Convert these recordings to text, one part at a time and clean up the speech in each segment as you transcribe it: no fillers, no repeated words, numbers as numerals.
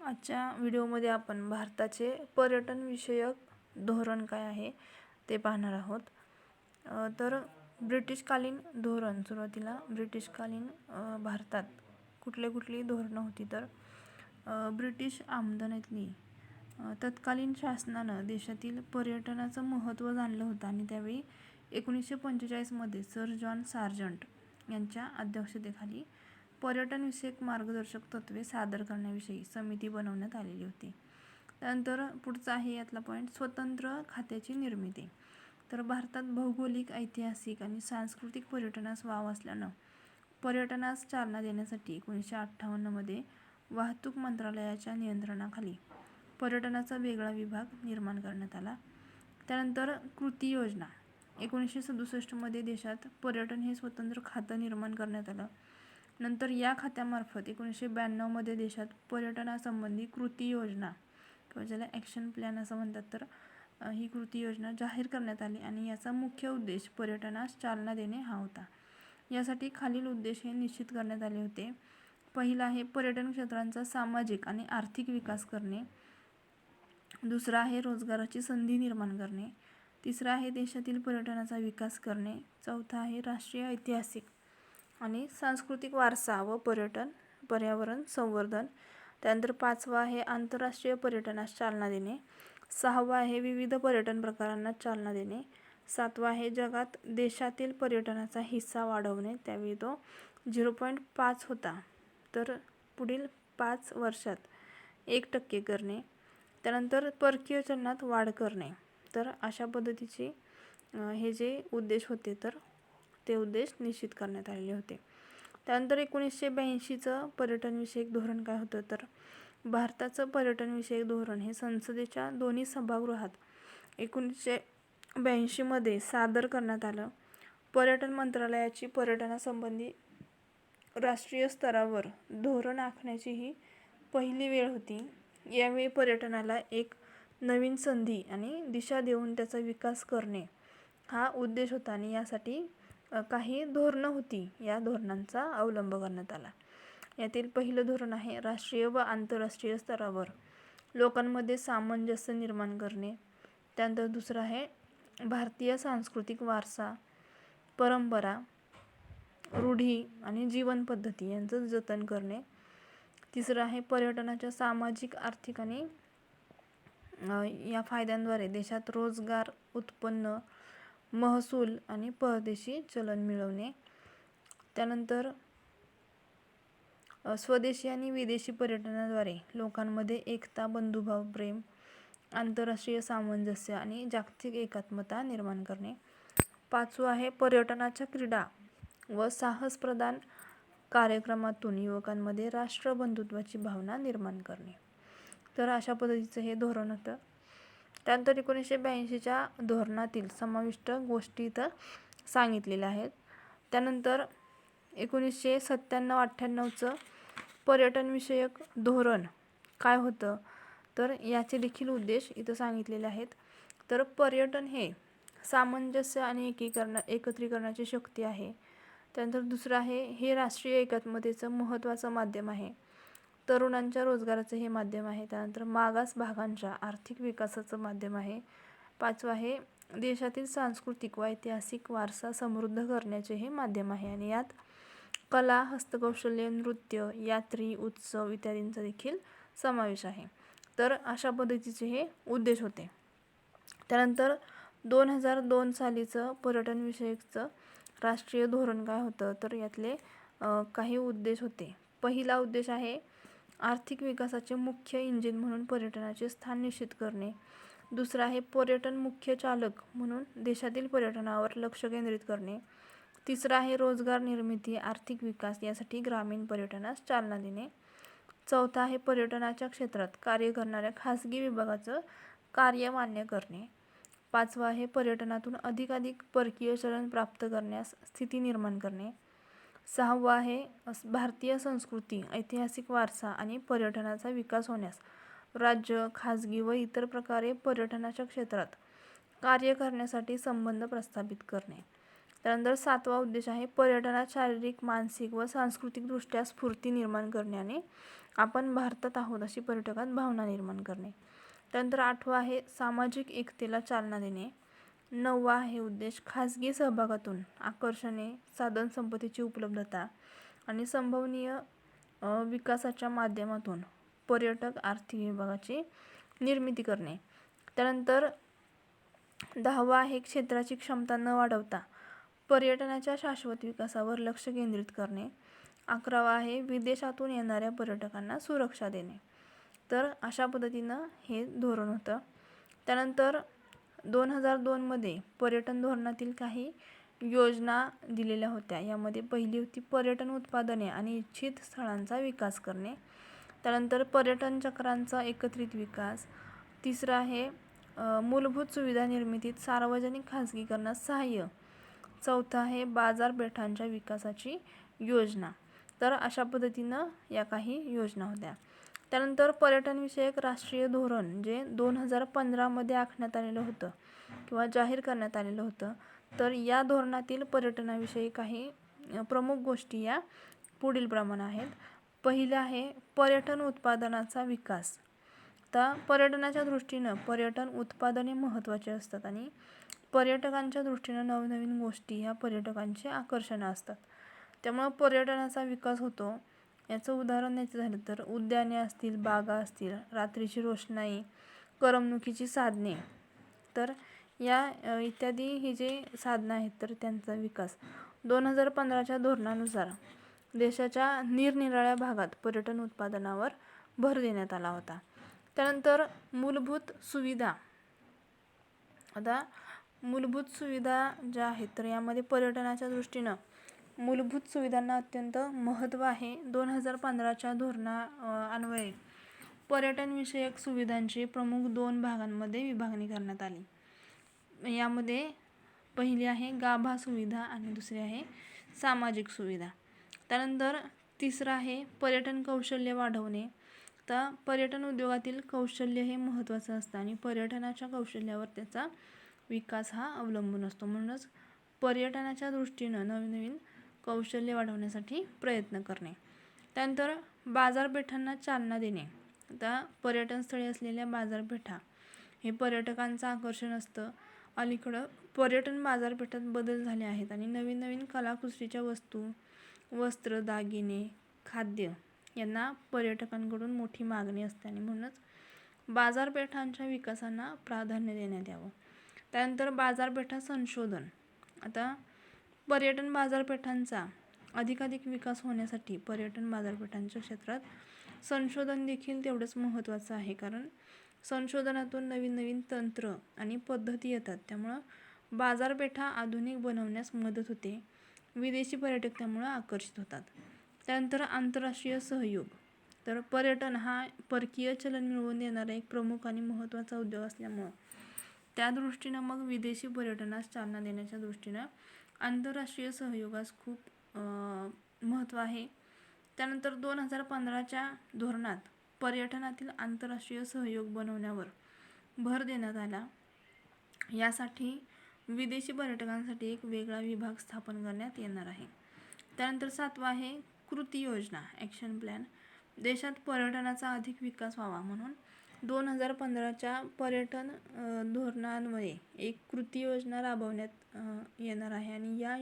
आजच्या व्हिडिओमध्ये आपण भारताचे पर्यटन विषयक धोरण काय आहे ते पाहणार आहोत. तर ब्रिटिशकालीन धोरण, सुरुवातीला ब्रिटिशकालीन भारतात कुठली धोरणं होती तर ब्रिटिश आमदानीतली तत्कालीन शासनानं देशातील पर्यटनाचं महत्त्व जाणलं होतं आणि त्यावेळी 1945मध्ये सर जॉन सार्जंट यांच्या अध्यक्षतेखाली पर्यटनविषयक मार्गदर्शक तत्त्वे सादर करण्याविषयी समिती बनवण्यात आलेली होती. त्यानंतर पुढचा आहे यातला पॉईंट, स्वतंत्र खात्याची निर्मिती. तर भारतात भौगोलिक, ऐतिहासिक आणि सांस्कृतिक पर्यटनास वाव असल्यानं पर्यटनास चालना देण्यासाठी 1958मध्ये वाहतूक मंत्रालयाच्या नियंत्रणाखाली पर्यटनाचा वेगळा विभाग निर्माण करण्यात आला. त्यानंतर कृती योजना, 1967मध्ये देशात पर्यटन हे स्वतंत्र खातं निर्माण करण्यात आलं. नंतर या खात्यामार्फत 1992मध्ये देशात पर्यटनासंबंधी कृती योजना किंवा ज्याला ॲक्शन प्लॅन असं म्हणतात, तर ही कृती योजना जाहीर करण्यात आली आणि याचा मुख्य उद्देश पर्यटनास चालना देणे हा होता. यासाठी खालील उद्देश हे निश्चित करण्यात आले होते. पहिला आहे पर्यटन क्षेत्रांचा सामाजिक आणि आर्थिक विकास करणे. दुसरा आहे रोजगाराची संधी निर्माण करणे. तिसरा आहे देशातील पर्यटनाचा विकास करणे. चौथा आहे राष्ट्रीय ऐतिहासिक आणि सांस्कृतिक वारसा व पर्यावरण संवर्धन. त्यानंतर पाचवा आहे आंतरराष्ट्रीय पर्यटनास चालना देणे. सहावा आहे विविध पर्यटन प्रकारांना चालना देणे. सातवा आहे जगात देशातील पर्यटनाचा हिस्सा वाढवणे. त्यावेळी तो 0.5 होता, तर पुढील 5 वर्षात 1% करणे. त्यानंतर परकीय चलनात वाढ करणे. तर अशा पद्धतीचे हे जे उद्देश होते तर ते उद्देश निश्चित करण्यात आलेले होते. त्यानंतर 1982चं पर्यटनविषयक धोरण काय होतं तर भारताचं पर्यटनविषयक धोरण हे संसदेच्या दोन्ही सभागृहात 1982मध्ये सादर करण्यात आलं. पर्यटन मंत्रालयाची पर्यटनासंबंधी राष्ट्रीय स्तरावर धोरण आखण्याची ही पहिली वेळ होती. यावेळी पर्यटनाला एक नवीन संधी आणि दिशा देऊन त्याचा विकास करणे हा उद्देश होता आणि यासाठी काही धोरणं होती. या धोरणांचा अवलंब करण्यात आला. यातील पहिलं धोरण आहे राष्ट्रीय व आंतरराष्ट्रीय स्तरावर लोकांमध्ये सामंजस्य निर्माण करणे. त्यानंतर दुसरं आहे भारतीय सांस्कृतिक वारसा, परंपरा, रूढी आणि जीवन पद्धती यांचं जतन करणे. तिसरं आहे पर्यटनाच्या सामाजिक, आर्थिक आणि या फायद्यांद्वारे देशात रोजगार, उत्पन्न, महसूल आणि परदेशी चलन मिळवणे. त्यानंतर स्वदेशी आणि विदेशी पर्यटनाद्वारे लोकांमध्ये एकता, बंधुभाव, प्रेम, आंतरराष्ट्रीय सामंजस्य आणि जागतिक एकात्मता निर्माण करणे. पाचवं आहे पर्यटनाच्या क्रीडा व साहसप्रधान कार्यक्रमातून युवकांमध्ये राष्ट्रबंधुत्वाची भावना निर्माण करणे. तर अशा पद्धतीचं हे धोरण होतं. त्यानंतर 1982च्या धोरणातील समाविष्ट गोष्टी इथं सांगितलेल्या आहेत. त्यानंतर 1997-98चं पर्यटनविषयक धोरण काय होतं तर याचे देखील उद्देश इथं सांगितलेले आहेत. तर पर्यटन हे सामंजस्य आणि एकत्रीकरणाची शक्ती आहे. त्यानंतर दुसरं आहे हे राष्ट्रीय एकात्मतेचं महत्त्वाचं माध्यम आहे. तरुणांच्या रोजगाराचं हे माध्यम आहे. त्यानंतर मागास भागांच्या आर्थिक विकासाचं माध्यम आहे. पाचवं आहे देशातील सांस्कृतिक व ऐतिहासिक वारसा समृद्ध करण्याचे हे माध्यम आहे आणि यात कला, हस्तकौशल्य, नृत्य, यात्री, उत्सव इत्यादींचा देखील समावेश आहे. तर अशा पद्धतीचे हे उद्देश होते. त्यानंतर 2002 सालीचं पर्यटनविषयकचं राष्ट्रीय धोरण काय होतं तर यातले काही उद्देश होते. पहिला उद्देश आहे आर्थिक विकासाचे मुख्य इंजिन म्हणून पर्यटनाचे स्थान निश्चित करणे. दुसरा आहे पर्यटन मुख्य चालक म्हणून देशातील पर्यटनावर लक्ष केंद्रित करणे. तिसरा आहे रोजगार निर्मिती, आर्थिक विकास यासाठी ग्रामीण पर्यटनास चालना देणे. चौथा आहे पर्यटनाच्या क्षेत्रात कार्य करणाऱ्या खाजगी विभागाचं कार्य मान्य करणे. पाचवा आहे पर्यटनातून अधिकाधिक परकीय चलन प्राप्त करण्यास स्थिती निर्माण करणे. सहावा आहे भारतीय संस्कृती, ऐतिहासिक वारसा आणि पर्यटनाचा विकास होण्यास राज्य, खाजगी व इतर प्रकारे पर्यटनाच्या क्षेत्रात कार्य करण्यासाठी संबंध प्रस्थापित करणे. त्यानंतर सातवा उद्देश आहे पर्यटनात शारीरिक, मानसिक व सांस्कृतिकदृष्ट्या स्फूर्ती निर्माण करणे आणि आपण भारतात आहोत अशी पर्यटकात भावना निर्माण करणे. त्यानंतर 8वा आहे सामाजिक एकतेला चालना देणे. 9वा आहे उद्देश खाजगी सहभागातून आकर्षणे, साधनसंपत्तीची उपलब्धता आणि संभवनीय विकासाच्या माध्यमातून पर्यटक आर्थिक विभागाची निर्मिती करणे. त्यानंतर 10वा आहे क्षेत्राची क्षमता न वाढवता पर्यटनाच्या शाश्वत विकासावर लक्ष केंद्रित करणे. 11वा आहे विदेशातून येणाऱ्या पर्यटकांना सुरक्षा देणे. तर अशा पद्धतीनं हे धोरण होतं. त्यानंतर 2002मध्ये पर्यटन धोरणातील काही योजना दिलेल्या होत्या. यामध्ये पहिली होती पर्यटन उत्पादने आणि इच्छित स्थळांचा विकास करणे. त्यानंतर पर्यटन चक्रांचा एकत्रित विकास. तिसरं आहे मूलभूत सुविधा निर्मितीत सार्वजनिक खाजगीकरणास सहाय्य. चौथं आहे बाजारपेठांच्या विकासाची योजना. तर अशा पद्धतीनं या काही योजना होत्या. त्यानंतर पर्यटनविषयक राष्ट्रीय धोरण जे 2015मध्ये आखण्यात आलेलं होतं किंवा जाहीर करण्यात आलेलं होतं. तर या धोरणातील पर्यटनाविषयी काही प्रमुख गोष्टी या पुढील प्रमाणे आहेत. पहिलं आहे पर्यटन उत्पादनाचा विकास. तर पर्यटनाच्या दृष्टीनं पर्यटन उत्पादने महत्त्वाचे असतात आणि पर्यटकांच्या दृष्टीनं नवनवीन गोष्टी ह्या पर्यटकांचे आकर्षण असतात. त्यामुळं पर्यटनाचा विकास होतो. याचं उदाहरण द्यायचं झालं तर उद्याने असतील, बागा असतील, रात्रीची रोषणाई, करमणुकीची साधने. तर या इत्यादी ही जे साधनं आहेत तर त्यांचा विकास 2015च्या धोरणानुसार देशाच्या निरनिराळ्या भागात पर्यटन उत्पादनावर भर देण्यात आला होता. त्यानंतर मूलभूत सुविधा. आता मूलभूत सुविधा ज्या आहेत तर यामध्ये पर्यटनाच्या दृष्टीनं मूलभूत सुविधांना अत्यंत महत्त्व आहे. 2015च्या धोरणान्वये पर्यटनविषयक सुविधांची प्रमुख 2 भागांमध्ये विभागणी करण्यात आली. यामध्ये पहिली आहे गाभा सुविधा आणि दुसरी आहे सामाजिक सुविधा. त्यानंतर तिसरं आहे पर्यटन कौशल्य वाढवणे. तर पर्यटन उद्योगातील कौशल्य हे महत्त्वाचं असतं आणि पर्यटनाच्या कौशल्यावर त्याचा विकास हा अवलंबून असतो. म्हणूनच पर्यटनाच्या दृष्टीनं नवनवीन कौशल्य वाढवण्यासाठी प्रयत्न करणे. त्यानंतर बाजारपेठांना चालना देणे. आता पर्यटनस्थळी असलेल्या बाजारपेठा हे पर्यटकांचं आकर्षण असतं. अलीकडं पर्यटन बाजारपेठात बदल झाले आहेत आणि नवीन नवीन कलाकुसरीच्या वस्तू, वस्त्र, दागिने, खाद्य यांना पर्यटकांकडून मोठी मागणी असते आणि म्हणूनच बाजारपेठांच्या विकासांना प्राधान्य देण्यात यावं. त्यानंतर बाजारपेठा संशोधन. आता पर्यटन बाजारपेठांचा अधिकाधिक विकास होण्यासाठी पर्यटन बाजारपेठांच्या क्षेत्रात संशोधन देखील तेवढंच महत्त्वाचं आहे. कारण संशोधनातून नवीन नवीन तंत्र आणि पद्धती येतात. त्यामुळं बाजारपेठा आधुनिक बनवण्यास मदत होते. विदेशी पर्यटक त्यामुळं आकर्षित होतात. त्यानंतर आंतरराष्ट्रीय सहयोग. तर पर्यटन हा परकीय चलन मिळवून देणारा एक प्रमुख आणि महत्त्वाचा उद्योग असल्यामुळं त्या दृष्टीनं मग विदेशी पर्यटनास चालना देण्याच्या दृष्टीनं आंतरराष्ट्रीय सहयोगास खूप महत्त्व आहे. त्यानंतर 2015च्या धोरणात पर्यटनातील आंतरराष्ट्रीय सहयोग बनवण्यावर भर देण्यात आला. यासाठी विदेशी पर्यटकांसाठी एक वेगळा विभाग स्थापन करण्यात येणार आहे. त्यानंतर 7वा आहे कृती योजना, ॲक्शन प्लॅन. देशात पर्यटनाचा अधिक विकास व्हावा म्हणून 2015च्या पर्यटन धोरणान्वये एक कृती योजना राबवण्यात येणार आहे आणि या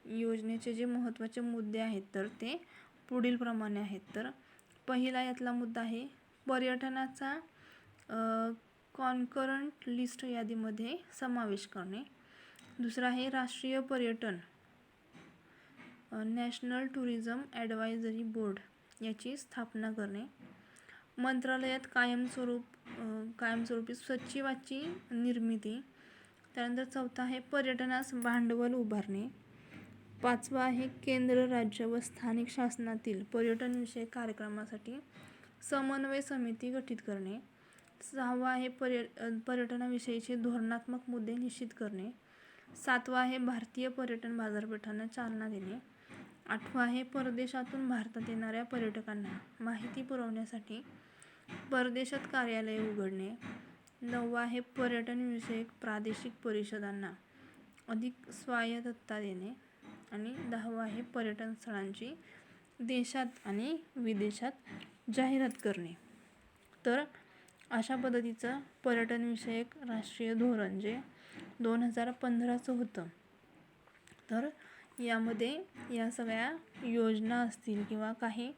योजनेचे जे महत्त्वाचे मुद्दे आहेत तर ते पुढील प्रमाणे आहेत. तर पहिला यातला मुद्दा आहे पर्यटनाचा कॉन्करंट लिस्ट यादीमध्ये समावेश करणे. दुसरा आहे राष्ट्रीय पर्यटन नॅशनल टुरिझम ॲडवायझरी बोर्ड याची स्थापना करणे. मंत्रालयात कायमस्वरूपी सचिवाची निर्मिती. त्यानंतर 4था आहे पर्यटनास भांडवल उभारणे. 5वा आहे केंद्र, राज्य व स्थानिक शासनातील पर्यटनविषयक कार्यक्रमासाठी समन्वय समिती गठीत करणे. 6वा आहे पर्यटनाविषयीचे धोरणात्मक मुद्दे निश्चित करणे. 7वा आहे भारतीय पर्यटन बाजारपेठांना चालना देणे. 8वा आहे परदेशातून भारतात येणाऱ्या पर्यटकांना माहिती पुरवण्यासाठी परदेशात कार्यालये उघडणे. 9वा आहे पर्यटनविषयक प्रादेशिक परिषदांना अधिक स्वायत्तता देणे आणि 10वा आहे पर्यटन स्थळांची देशात आणि विदेशात जाहिरात करणे. तर अशा पद्धतीचं पर्यटनविषयक राष्ट्रीय धोरण जे 2015चं होतं. तर यामध्ये या सगळ्या योजना असतील किंवा काही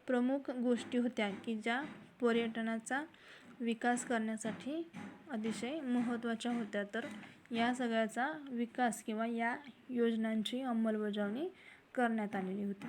प्रमुख गोष्टी होत्या की ज्या पर्यटनाचा विकास करण्यासाठी अतिशय महत्त्वाच्या होत्या. तर या सगळ्याचा विकास किंवा या योजनांची अंमलबजावणी करण्यात आलेली होती.